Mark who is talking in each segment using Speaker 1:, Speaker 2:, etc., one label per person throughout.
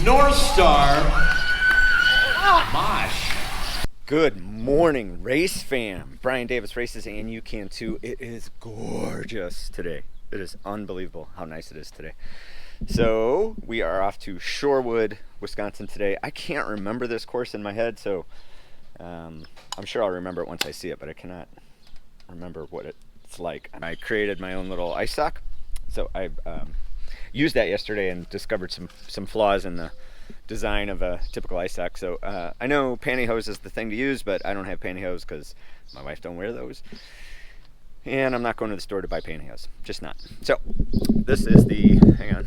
Speaker 1: North Star Mosh.
Speaker 2: Good morning, race fam. Brian Davis races, and you can too. It is gorgeous today. It is unbelievable how nice it is today. So we are off to Shorewood, Wisconsin today. I can't remember this course in my head, so I'm sure I'll remember it once I see it, but I cannot remember what it's like. I created my own little ice sock, so I used that yesterday and discovered some flaws in the design of a typical ice sock. So I know pantyhose is the thing to use, but I don't have pantyhose because my wife don't wear those. And I'm not going to the store to buy pantyhose. Just not. So this is the, hang on.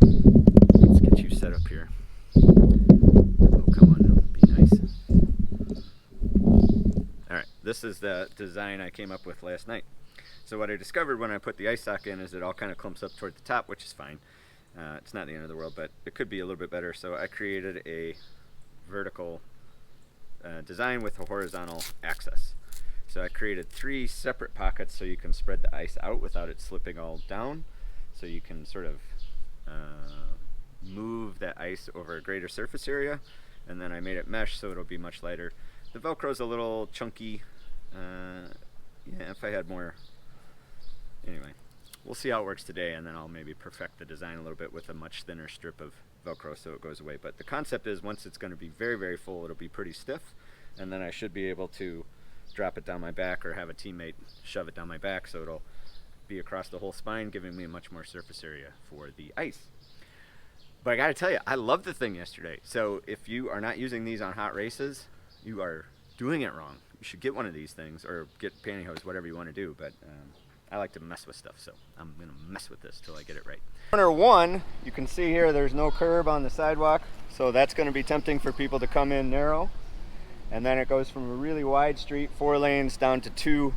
Speaker 2: Let's get you set up here. Oh, come on, be nice. All right, this is the design I came up with last night. So what I discovered when I put the ice sock in is it all kind of clumps up toward the top, which is fine. It's not the end of the world, but it could be a little bit better. So I created a vertical design with a horizontal access. So I created 3 separate pockets so you can spread the ice out without it slipping all down. So you can sort of move that ice over a greater surface area. And then I made it mesh so it'll be much lighter. The Velcro's a little chunky. Yeah, if I had more. Anyway, we'll see how it works today, and then I'll maybe perfect the design a little bit with a much thinner strip of Velcro so it goes away. But the concept is once it's going to be very, very full, it'll be pretty stiff, and then I should be able to drop it down my back or have a teammate shove it down my back so it'll be across the whole spine, giving me much more surface area for the ice. But I got to tell you, I loved the thing yesterday. So if you are not using these on hot races, you are doing it wrong. You should get one of these things or get pantyhose, whatever you want to do. But I like to mess with stuff, so I'm going to mess with this till I get it right. Corner 1, you can see here there's no curb on the sidewalk, so that's going to be tempting for people to come in narrow. And then it goes from a really wide street, 4 lanes, down to 2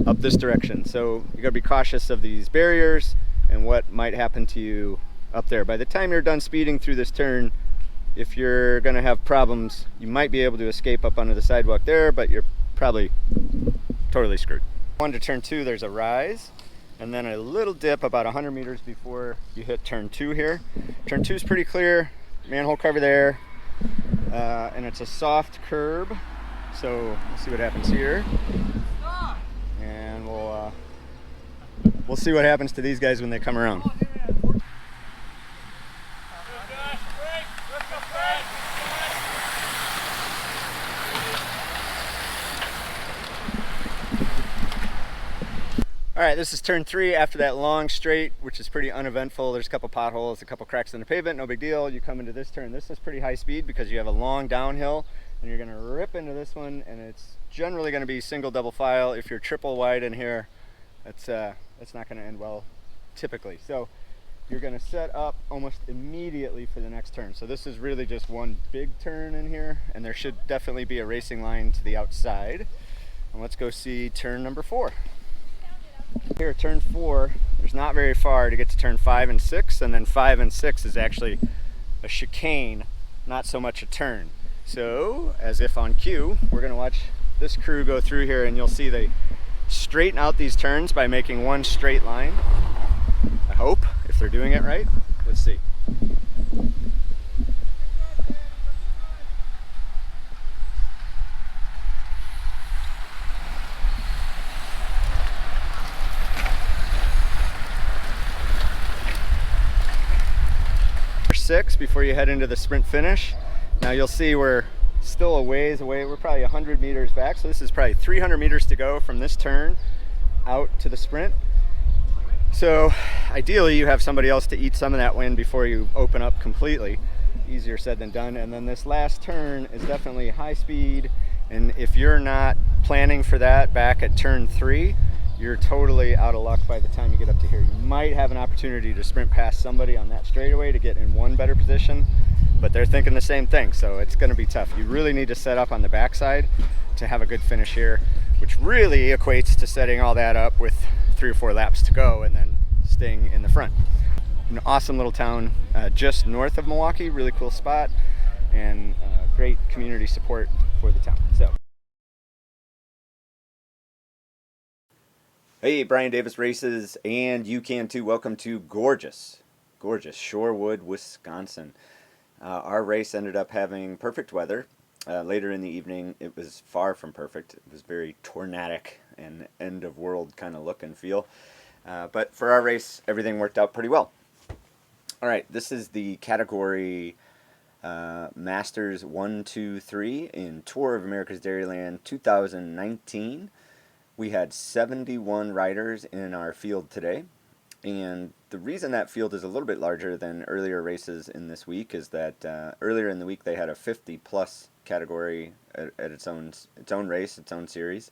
Speaker 2: up this direction. So you got to be cautious of these barriers and what might happen to you up there. By the time you're done speeding through this turn, if you're going to have problems, you might be able to escape up onto the sidewalk there, but you're probably totally screwed. 1 to turn 2, there's a rise, and then a little dip about 100 meters before you hit turn 2 here. Turn 2 is pretty clear, manhole cover there, and it's a soft curb, so we'll see what happens here. And we'll see what happens to these guys when they come around. Alright, this is turn 3 after that long straight, which is pretty uneventful. There's a couple potholes, a couple cracks in the pavement, no big deal. You come into this turn. This is pretty high speed because you have a long downhill, and you're going to rip into this one, and it's generally going to be single double file. If you're triple wide in here, that's not going to end well typically. So you're going to set up almost immediately for the next turn. So this is really just one big turn in here, and there should definitely be a racing line to the outside. And let's go see turn number 4. Here, turn 4, there's not very far to get to turn 5 and 6, and then 5 and 6 is actually a chicane, not so much a turn. So, as if on cue, we're going to watch this crew go through here, and you'll see they straighten out these turns by making one straight line. I hope, if they're doing it right. Let's see. Six before you head into the sprint finish. Now you'll see we're still a ways away. We're probably 100 meters back, so this is probably 300 meters to go from this turn out to the sprint. So ideally you have somebody else to eat some of that wind before you open up completely. Easier said than done. And then this last turn is definitely high speed, and if you're not planning for that back at turn 3, you're totally out of luck by the time you get up to here. You might have an opportunity to sprint past somebody on that straightaway to get in one better position, but they're thinking the same thing, so it's going to be tough. You really need to set up on the backside to have a good finish here, which really equates to setting all that up with 3 or 4 laps to go and then staying in the front. An awesome little town just north of Milwaukee, really cool spot, and great community support for the town. So. Hey, Brian Davis races, and you can too. Welcome to gorgeous gorgeous Shorewood, Wisconsin. Our race ended up having perfect weather. Later in the evening, it was far from perfect. It was very tornadic and end of world kind of look and feel. But for our race, everything worked out pretty well. All right, this is the category Masters 1, 2, 3 in Tour of America's Dairyland 2019. We had 71 riders in our field today. And the reason that field is a little bit larger than earlier races in this week is that earlier in the week they had a 50-plus category at its own race, its own series.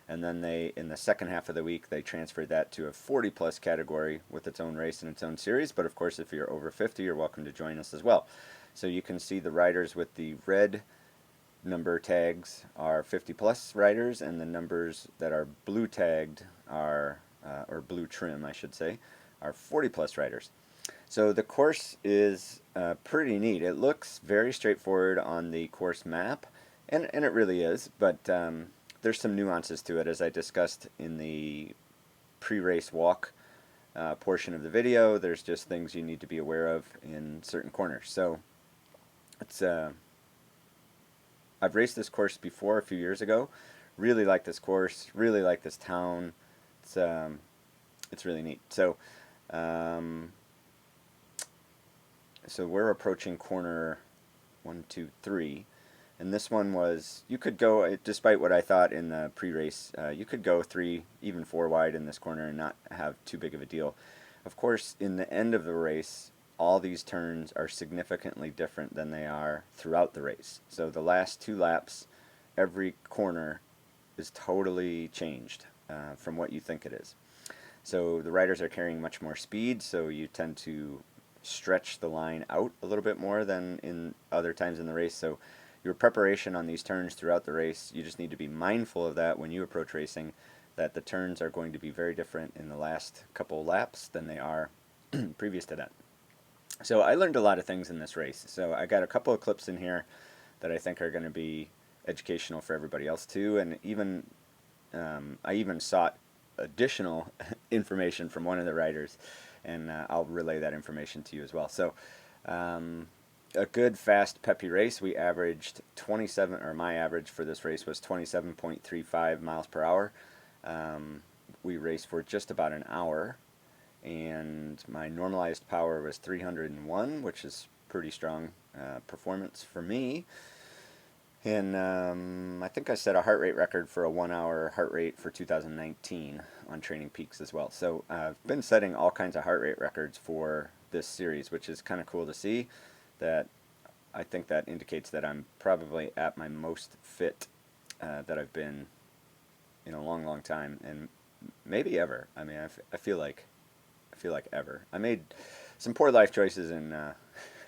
Speaker 2: And then in the second half of the week, they transferred that to a 40-plus category with its own race and its own series. But of course, if you're over 50, you're welcome to join us as well. So you can see the riders with the red number tags are 50-plus riders, and the numbers that are blue tagged are, or blue trim, I should say, are 40-plus riders. So the course is pretty neat. It looks very straightforward on the course map, and it really is, but there's some nuances to it, as I discussed in the pre-race walk portion of the video. There's just things you need to be aware of in certain corners. So it's I've raced this course before a few years ago. Really like this course. Really like this town. It's really neat. So so we're approaching corner 1, 2, 3. And this one was, you could go, despite what I thought in the pre-race, you could go 3, even 4 wide in this corner and not have too big of a deal. Of course, in the end of the race, all these turns are significantly different than they are throughout the race. So the last 2 laps, every corner is totally changed from what you think it is. So the riders are carrying much more speed, so you tend to stretch the line out a little bit more than in other times in the race. So your preparation on these turns throughout the race, you just need to be mindful of that when you approach racing, that the turns are going to be very different in the last couple laps than they are previous to that. So I learned a lot of things in this race. So I got a couple of clips in here that I think are going to be educational for everybody else too, and even I even sought additional information from one of the riders, and I'll relay that information to you as well. So a good, fast, peppy race. We averaged 27, or my average for this race was 27.35 miles per hour. We raced for just about an hour, and my normalized power was 301, which is pretty strong performance for me. And I think I set a heart rate record for a 1-hour heart rate for 2019 on Training Peaks as well. So I've been setting all kinds of heart rate records for this series, which is kind of cool to see. That I think that indicates that I'm probably at my most fit that I've been in a long, long time, and maybe ever. I mean, I feel like ever. I made some poor life choices in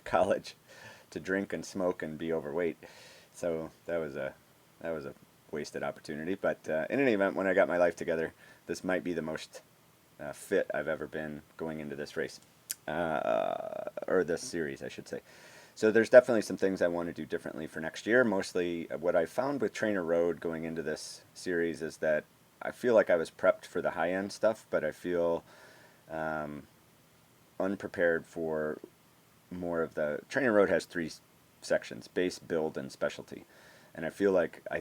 Speaker 2: college to drink and smoke and be overweight, so that was a wasted opportunity. But in any event, when I got my life together, this might be the most fit I've ever been going into this race, or this series, I should say. So there's definitely some things I want to do differently for next year. Mostly what I found with Trainer Road going into this series is that I feel like I was prepped for the high-end stuff, but I feel unprepared for more of the... Trainer Road has 3 sections: base, build, and specialty. And I feel like I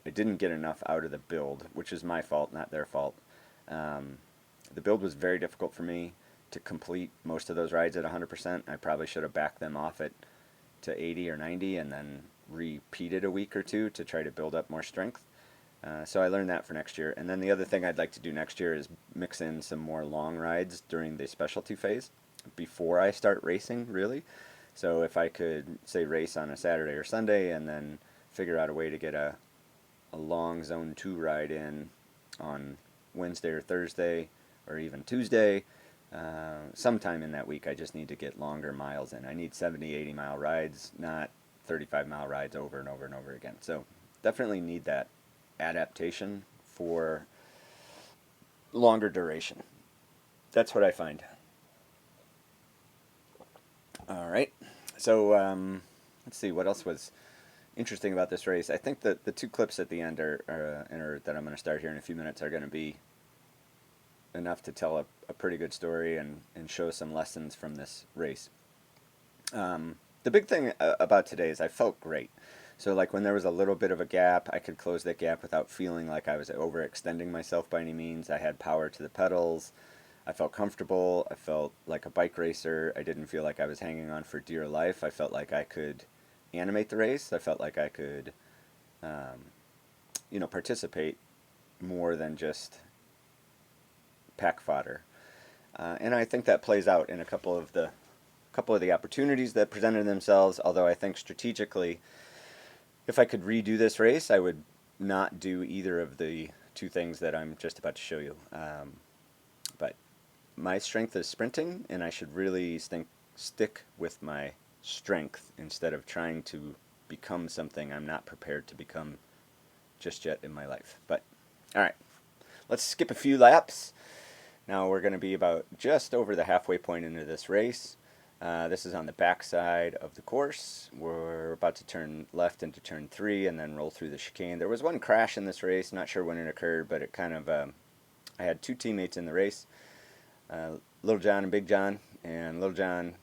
Speaker 2: didn't get enough out of the build, which is my fault, not their fault. The build was very difficult for me to complete most of those rides at 100%. I probably should have backed them off to 80 or 90 and then repeated a week or 2 to try to build up more strength. So I learned that for next year. And then the other thing I'd like to do next year is mix in some more long rides during the specialty phase before I start racing, really. So if I could, say, race on a Saturday or Sunday and then figure out a way to get a long Zone 2 ride in on Wednesday or Thursday or even Tuesday, sometime in that week. I just need to get longer miles in. I need 70, 80 mile rides, not 35 mile rides over and over and over again. So definitely need that adaptation for longer duration. That's what I find. All right. So let's see what else was interesting about this race. I think that the 2 clips at the end are that I'm going to start here in a few minutes are going to be enough to tell a pretty good story and show some lessons from this race. The big thing about today is I felt great. So like when there was a little bit of a gap, I could close that gap without feeling like I was overextending myself by any means. I had power to the pedals. I felt comfortable. I felt like a bike racer. I didn't feel like I was hanging on for dear life. I felt like I could animate the race. I felt like I could, participate more than just pack fodder. And I think that plays out in a couple of the opportunities that presented themselves. Although I think strategically, if I could redo this race, I would not do either of the two things that I'm just about to show you. But my strength is sprinting, and I should really stick with my strength instead of trying to become something I'm not prepared to become just yet in my life. But all right, let's skip a few laps. Now we're going to be about just over the halfway point into this race. This is on the back side of the course. We're about to turn left into turn 3 and then roll through the chicane. There was one crash in this race, not sure when it occurred, but it kind of, I had two teammates in the race, Little John and Big John, and Little John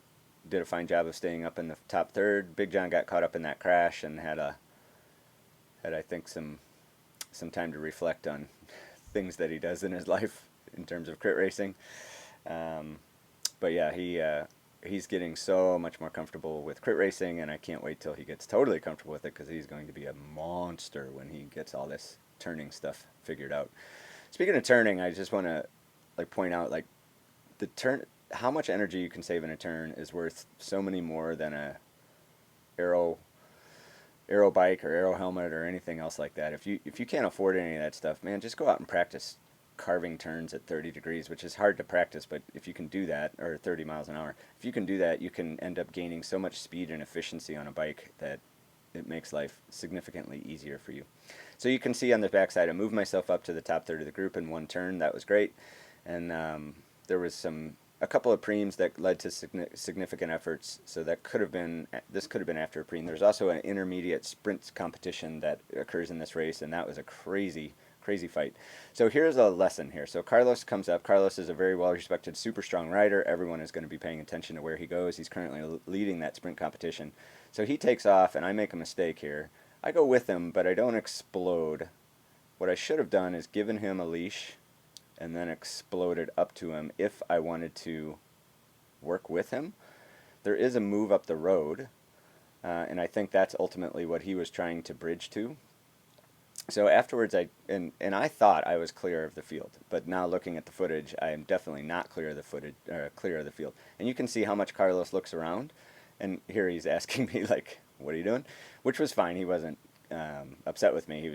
Speaker 2: did a fine job of staying up in the top third. Big John got caught up in that crash and had I think some time to reflect on things that he does in his life in terms of crit racing. But yeah, he's getting so much more comfortable with crit racing, and I can't wait till he gets totally comfortable with it, because he's going to be a monster when he gets all this turning stuff figured out. Speaking of turning, I just want to point out the turn, how much energy you can save in a turn is worth so many more than a aero bike or aero helmet or anything else like that. If you can't afford any of that stuff, man, just go out and practice carving turns at 30 degrees, which is hard to practice, but if you can do that, or 30 miles an hour, if you can do that, you can end up gaining so much speed and efficiency on a bike that it makes life significantly easier for you. So you can see on the backside, I moved myself up to the top third of the group in one turn. That was great. And there was a couple of preems that led to significant efforts. So this could have been after a preem. There's also an intermediate sprint competition that occurs in this race, and that was a crazy fight. So here's a lesson here. So Carlos comes up. Carlos is a very well-respected, super strong rider. Everyone is going to be paying attention to where he goes. He's currently leading that sprint competition. So he takes off, and I make a mistake here. I go with him, but I don't explode. What I should have done is given him a leash and then exploded up to him if I wanted to work with him. There is a move up the road, and I think that's ultimately what he was trying to bridge to. So afterwards, I thought I was clear of the field, but now looking at the footage, I am definitely not clear of the field. And you can see how much Carlos looks around, and here he's asking me "What are you doing?" Which was fine. He wasn't upset with me. He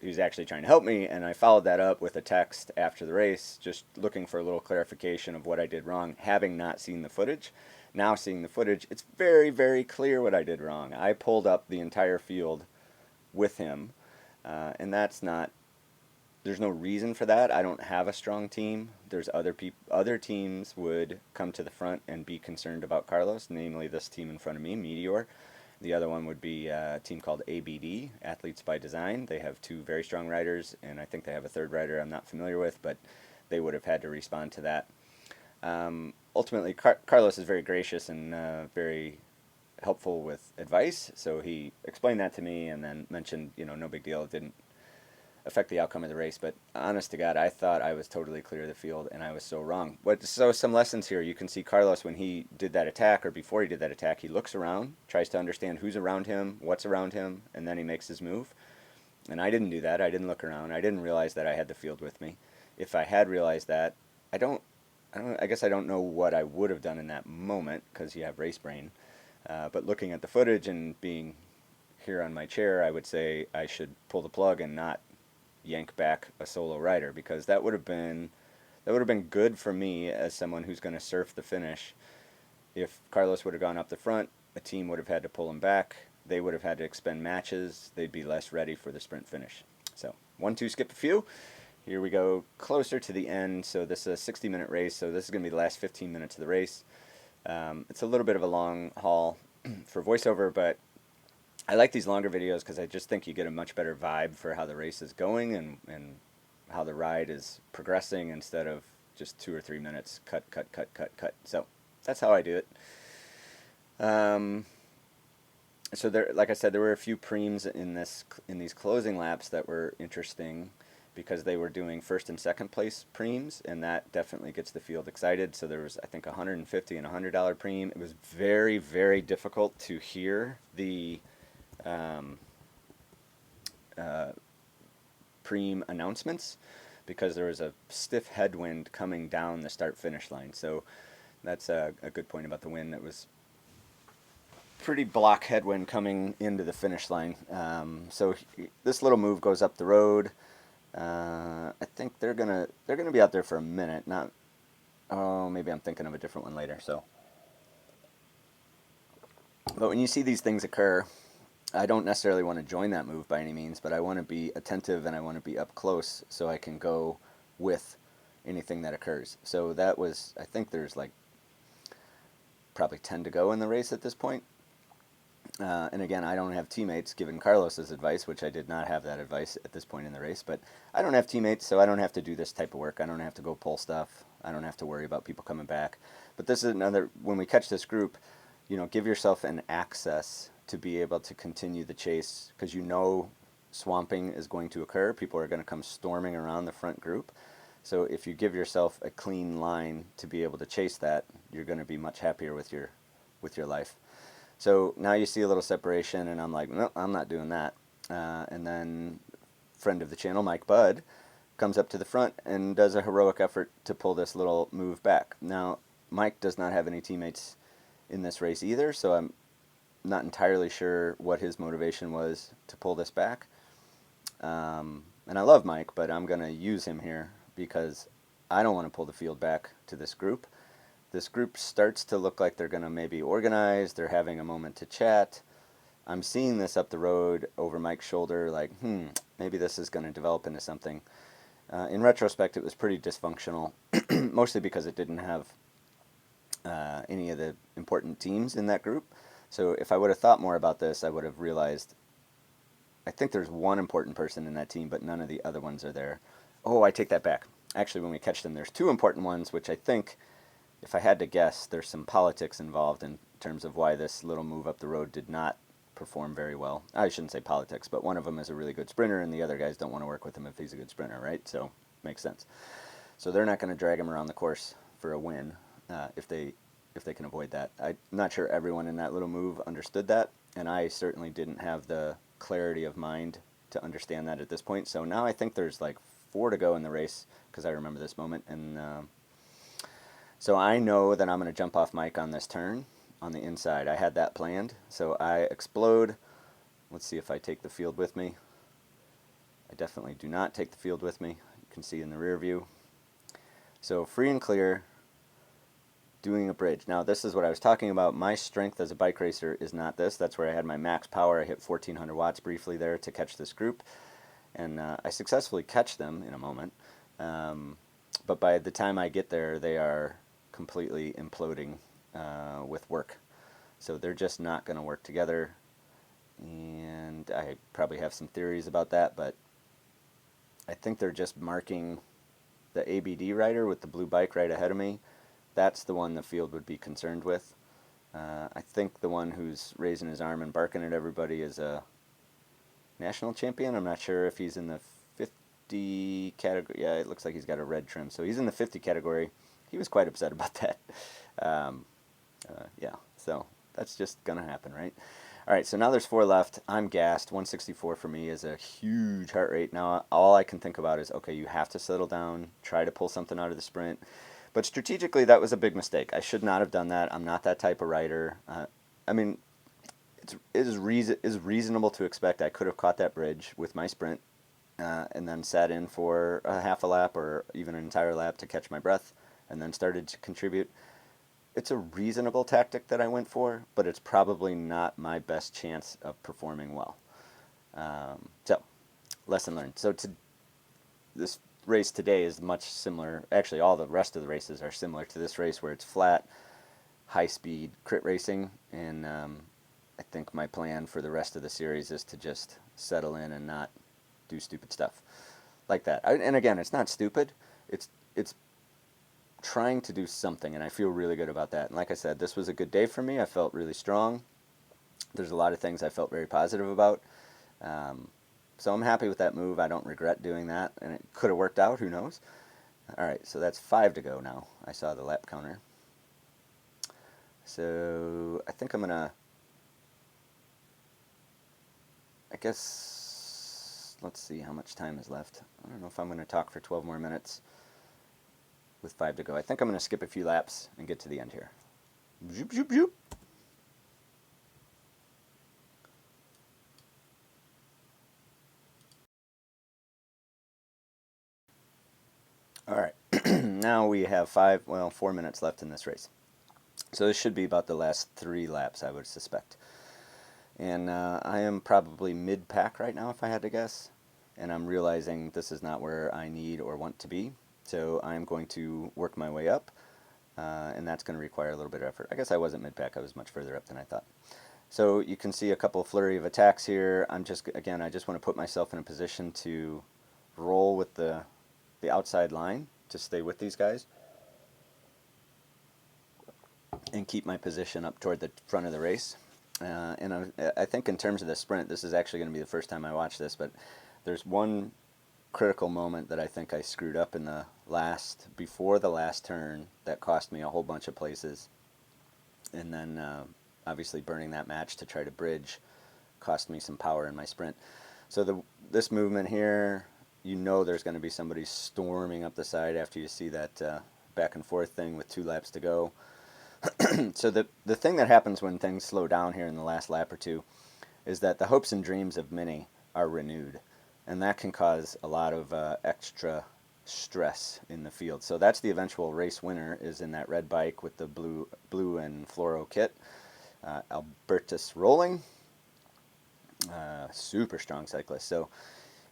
Speaker 2: was actually trying to help me, and I followed that up with a text after the race, just looking for a little clarification of what I did wrong, having not seen the footage. Now seeing the footage, it's very, very clear what I did wrong. I pulled up the entire field with him. And that's not, there's no reason for that. I don't have a strong team. There's other teams would come to the front and be concerned about Carlos, namely this team in front of me, Meteor. The other one would be a team called ABD, Athletes by Design. They have two very strong riders, and I think they have a third rider I'm not familiar with, but they would have had to respond to that. Ultimately, Carlos is very gracious and very helpful with advice, so he explained that to me and then mentioned, no big deal, it didn't affect the outcome of the race. But honest to God, I thought I was totally clear of the field, and I was so wrong. So some lessons here. You can see Carlos, when he did that attack, or before he did that attack, he looks around, tries to understand who's around him, what's around him, and then he makes his move. And I didn't do that. I didn't look around. I didn't realize that I had the field with me. If I had realized that, I guess I don't know what I would have done in that moment, because you have race brain. But looking at the footage and being here on my chair, I would say I should pull the plug and not yank back a solo rider, because that would have been good for me as someone who's going to surf the finish. If Carlos would have gone up the front, a team would have had to pull him back. They would have had to expend matches. They'd be less ready for the sprint finish. So 1, 2, skip a few. Here we go closer to the end. So this is a 60-minute race, so this is going to be the last 15 minutes of the race. It's a little bit of a long haul for voiceover, but I like these longer videos because I just think you get a much better vibe for how the race is going and how the ride is progressing, instead of just 2 or 3 minutes, cut. So that's how I do it. So there, like I said, there were a few preems in these closing laps that were interesting because they were doing first and second place preems, and that definitely gets the field excited. So there was, I think, $150 and $100 preem. It was very, very difficult to hear the preem announcements because there was a stiff headwind coming down the start-finish line. So that's a good point about the wind. That was pretty block headwind coming into the finish line. So this little move goes up the road. I think they're gonna be out there for a minute. Not, oh, maybe I'm thinking of a different one later. So, but when you see these things occur, I don't necessarily want to join that move by any means, but I want to be attentive and I want to be up close so I can go with anything that occurs. So that was, I think there's like probably 10 to go in the race at this point. And again, I don't have teammates, given Carlos's advice, which I did not have that advice at this point in the race, but I don't have teammates, so I don't have to do this type of work. I don't have to go pull stuff. I don't have to worry about people coming back. But this is another, when we catch this group, give yourself an access to be able to continue the chase, because swamping is going to occur. People are going to come storming around the front group. So if you give yourself a clean line to be able to chase that, you're going to be much happier with your life. So now you see a little separation, and I'm like, no, I'm not doing that. And then friend of the channel, Mike Budd, comes up to the front and does a heroic effort to pull this little move back. Now, Mike does not have any teammates in this race either, so I'm not entirely sure what his motivation was to pull this back. And I love Mike, but I'm going to use him here because I don't want to pull the field back to this group. This group starts to look like they're going to maybe organize. They're having a moment to chat. I'm seeing this up the road over Mike's shoulder, like, maybe this is going to develop into something. In retrospect, it was pretty dysfunctional, mostly because it didn't have any of the important teams in that group. So if I would have thought more about this, I would have realized, I think there's one important person in that team, but none of the other ones are there. Oh, I take that back. Actually, when we catch them, there's two important ones, which I think, if I had to guess, there's some politics involved in terms of why this little move up the road did not perform very well. I shouldn't say politics, but one of them is a really good sprinter, and the other guys don't want to work with him if he's a good sprinter, right? So, makes sense. So they're not going to drag him around the course for a win if they can avoid that. I'm not sure everyone in that little move understood that, and I certainly didn't have the clarity of mind to understand that at this point. So now I think there's like 4 to go in the race, because I remember this moment, and so I know that I'm going to jump off Mike on this turn on the inside. I had that planned. So I explode. Let's see if I take the field with me. I definitely do not take the field with me. You can see in the rear view. So free and clear, doing a bridge. Now this is what I was talking about. My strength as a bike racer is not this. That's where I had my max power. I hit 1400 watts briefly there to catch this group. And I successfully catch them in a moment. But by the time I get there, they are completely imploding with work. So they're just not going to work together. And I probably have some theories about that, but I think they're just marking the ABD rider with the blue bike right ahead of me. That's the one the field would be concerned with. I think the one who's raising his arm and barking at everybody is a national champion. I'm not sure if he's in the 50 category. Yeah, it looks like he's got a red trim. So he's in the 50 category. He was quite upset about that. Yeah, so that's just going to happen, right? All right, so now there's 4 left. I'm gassed. 164 for me is a huge heart rate. Now all I can think about is, okay, you have to settle down, try to pull something out of the sprint. But strategically, that was a big mistake. I should not have done that. I'm not that type of rider. I mean, it is reasonable to expect I could have caught that bridge with my sprint and then sat in for a half a lap or even an entire lap to catch my breath and then started to contribute. It's a reasonable tactic that I went for, but it's probably not my best chance of performing well. So, lesson learned. So this race today is much similar. Actually, all the rest of the races are similar to this race, where it's flat, high-speed crit racing, and I think my plan for the rest of the series is to just settle in and not do stupid stuff like that. And again, it's not stupid. It's trying to do something, and I feel really good about that. And like I said, this was a good day for me. I felt really strong. There's a lot of things I felt very positive about. So I'm happy with that move. I don't regret doing that, and it could have worked out. Who knows? All right, so that's 5 to go now. I saw the lap counter. So I think I'm going to, I guess, let's see how much time is left. I don't know if I'm going to talk for 12 more minutes with 5 to go. I think I'm going to skip a few laps and get to the end here. Zoop, zoop, zoop. All right, now we have 4 minutes left in this race. So this should be about the last 3 laps, I would suspect. And I am probably mid-pack right now, if I had to guess. And I'm realizing this is not where I need or want to be. So I'm going to work my way up, and that's going to require a little bit of effort. I guess I wasn't mid-pack. I was much further up than I thought. So you can see a couple flurry of attacks here. I just want to put myself in a position to roll with the outside line to stay with these guys and keep my position up toward the front of the race. And I think in terms of the sprint, this is actually going to be the first time I watch this, but there's one critical moment that I think I screwed up in before the last turn that cost me a whole bunch of places. And then obviously burning that match to try to bridge cost me some power in my sprint. So this movement here, you know there's going to be somebody storming up the side after you see that back and forth thing with 2 laps to go. So the thing that happens when things slow down here in the last lap or two is that the hopes and dreams of many are renewed, and that can cause a lot of extra stress in the field. So that's the eventual race winner, is in that red bike with the blue and fluoro kit. Albertus Rolling, super strong cyclist. So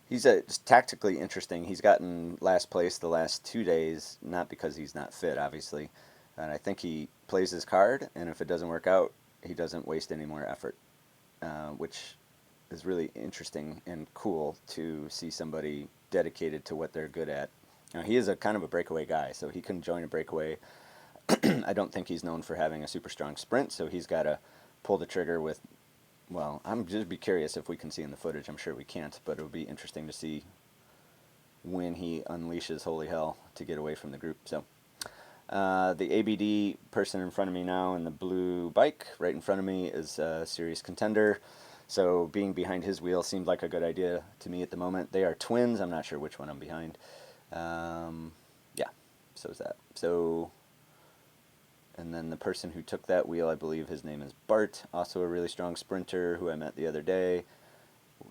Speaker 2: he's tactically interesting. He's gotten last place the last 2 days, not because he's not fit, obviously. And I think he plays his card, and if it doesn't work out, he doesn't waste any more effort, which is really interesting and cool to see somebody dedicated to what they're good at. Now, he is a kind of a breakaway guy, so he can join a breakaway. I don't think he's known for having a super strong sprint, so he's got to pull the trigger with, well, I'm just be curious if we can see in the footage. I'm sure we can't, but it would be interesting to see when he unleashes holy hell to get away from the group. So the ABD person in front of me now in the blue bike right in front of me is a serious contender. So being behind his wheel seemed like a good idea to me at the moment. They are twins. I'm not sure which one I'm behind. Yeah, so is that. So, and then the person who took that wheel, I believe his name is Bart, also a really strong sprinter who I met the other day.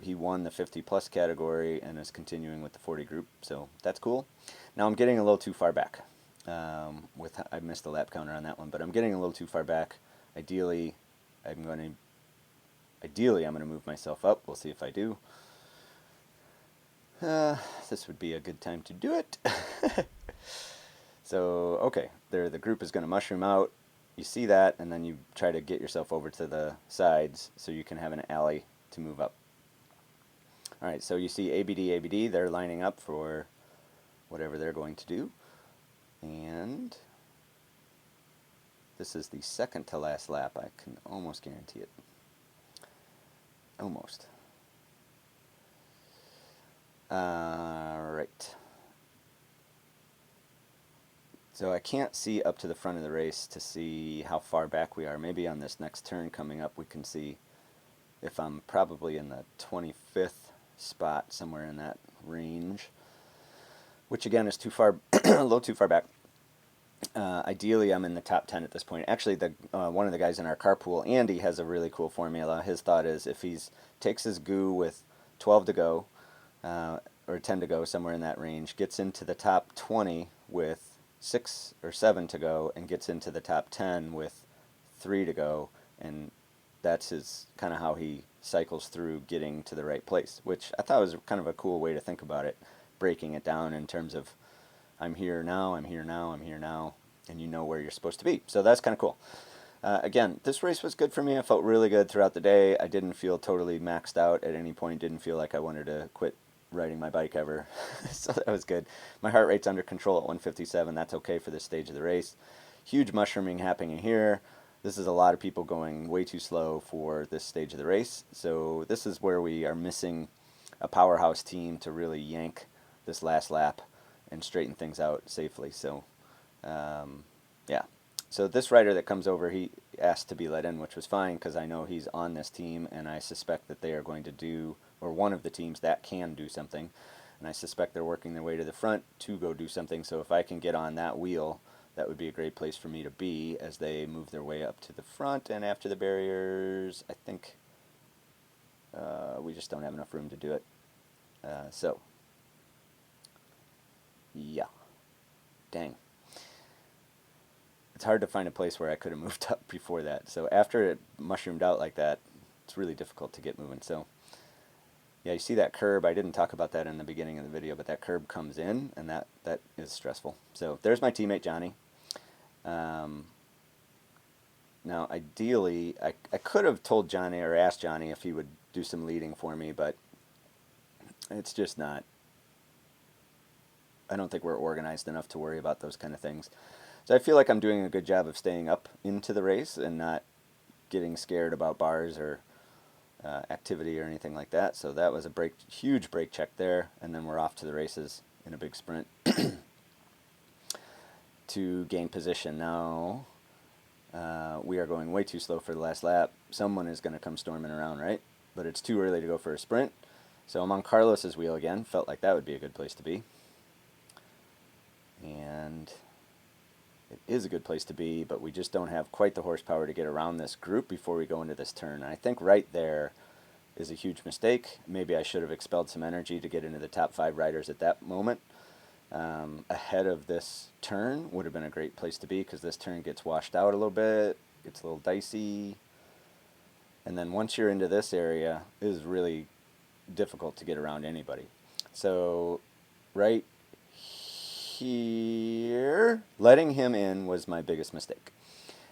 Speaker 2: He won the 50 plus category and is continuing with the 40 group, so that's cool. Now I'm getting a little too far back. I missed the lap counter on that one, but I'm getting a little too far back. Ideally, I'm going to move myself up. We'll see if I do. This would be a good time to do it. So, okay, the group is going to mushroom out. You see that, and then you try to get yourself over to the sides so you can have an alley to move up. All right, so you see ABD, they're lining up for whatever they're going to do. And this is the second to last lap. I can almost guarantee it. Almost. Right. So I can't see up to the front of the race to see how far back we are. Maybe on this next turn coming up we can see if I'm probably in the 25th spot, somewhere in that range, which again is too far, a little too far back. Ideally, I'm in the top 10 at this point. Actually, one of the guys in our carpool, Andy, has a really cool formula. His thought is if he takes his goo with 12 to go, or 10 to go, somewhere in that range, gets into the top 20 with 6 or 7 to go, and gets into the top 10 with 3 to go, and that's his kind of how he cycles through getting to the right place, which I thought was kind of a cool way to think about it, breaking it down in terms of I'm here now, I'm here now, I'm here now, and you know where you're supposed to be. So that's kind of cool. Again, this race was good for me. I felt really good throughout the day. I didn't feel totally maxed out at any point. Didn't feel like I wanted to quit riding my bike ever. So that was good. My heart rate's under control at 157. That's okay for this stage of the race. Huge mushrooming happening here. This is a lot of people going way too slow for this stage of the race. So this is where we are missing a powerhouse team to really yank this last lap and straighten things out safely. So yeah. So this rider that comes over, he asked to be let in, which was fine because I know he's on this team, and I suspect that they are going to do, or one of the teams that can do something, and I suspect they're working their way to the front to go do something. So if I can get on that wheel, that would be a great place for me to be as they move their way up to the front. And after the barriers, I think we just don't have enough room to do it. So yeah, dang. It's hard to find a place where I could have moved up before that. So after it mushroomed out like that, it's really difficult to get moving. So yeah, you see that curb. I didn't talk about that in the beginning of the video, but that curb comes in, and that is stressful. So there's my teammate Johnny. Now ideally, I could have told Johnny or asked Johnny if he would do some leading for me, but it's just not. I don't think we're organized enough to worry about those kind of things. So I feel like I'm doing a good job of staying up into the race and not getting scared about bars or activity or anything like that. So that was a huge brake check there, and then we're off to the races in a big sprint to gain position. Now we are going way too slow for the last lap. Someone is going to come storming around, right? But it's too early to go for a sprint. So I'm on Carlos's wheel again. Felt like that would be a good place to be. And it is a good place to be, but we just don't have quite the horsepower to get around this group before we go into this turn. And I think right there is a huge mistake. Maybe I should have expelled some energy to get into the top 5 riders at that moment. Ahead of this turn would have been a great place to be, because this turn gets washed out a little bit, gets a little dicey. And then once you're into this area, it is really difficult to get around anybody. So right here, letting him in was my biggest mistake.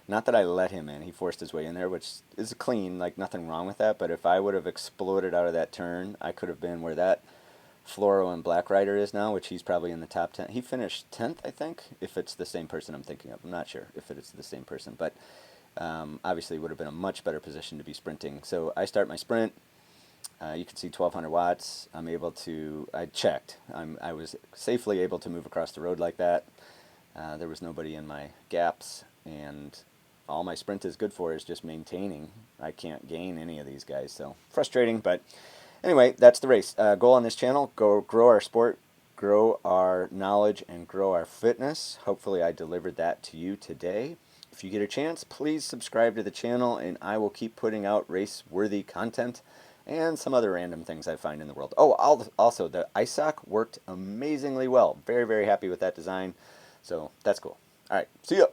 Speaker 2: Not that I let him in, he forced his way in there, which is clean, like nothing wrong with that, but if I would have exploded out of that turn, I could have been where that Fluoro and Black Rider is now, which he's probably in the top 10. He finished 10th, I think, if it's the same person I'm thinking of. I'm not sure if it's the same person, but obviously it would have been a much better position to be sprinting. So I start my sprint. You can see 1200 watts. I'm able to, I checked. I was safely able to move across the road like that. There was nobody in my gaps, and all my sprint is good for is just maintaining. I can't gain any of these guys, so frustrating, but anyway, that's the race. Goal on this channel, go grow our sport, grow our knowledge, and grow our fitness. Hopefully I delivered that to you today. If you get a chance, please subscribe to the channel, and I will keep putting out race-worthy content and some other random things I find in the world. Oh, also, the ice sock worked amazingly well. Very, very happy with that design. So that's cool. All right, see ya.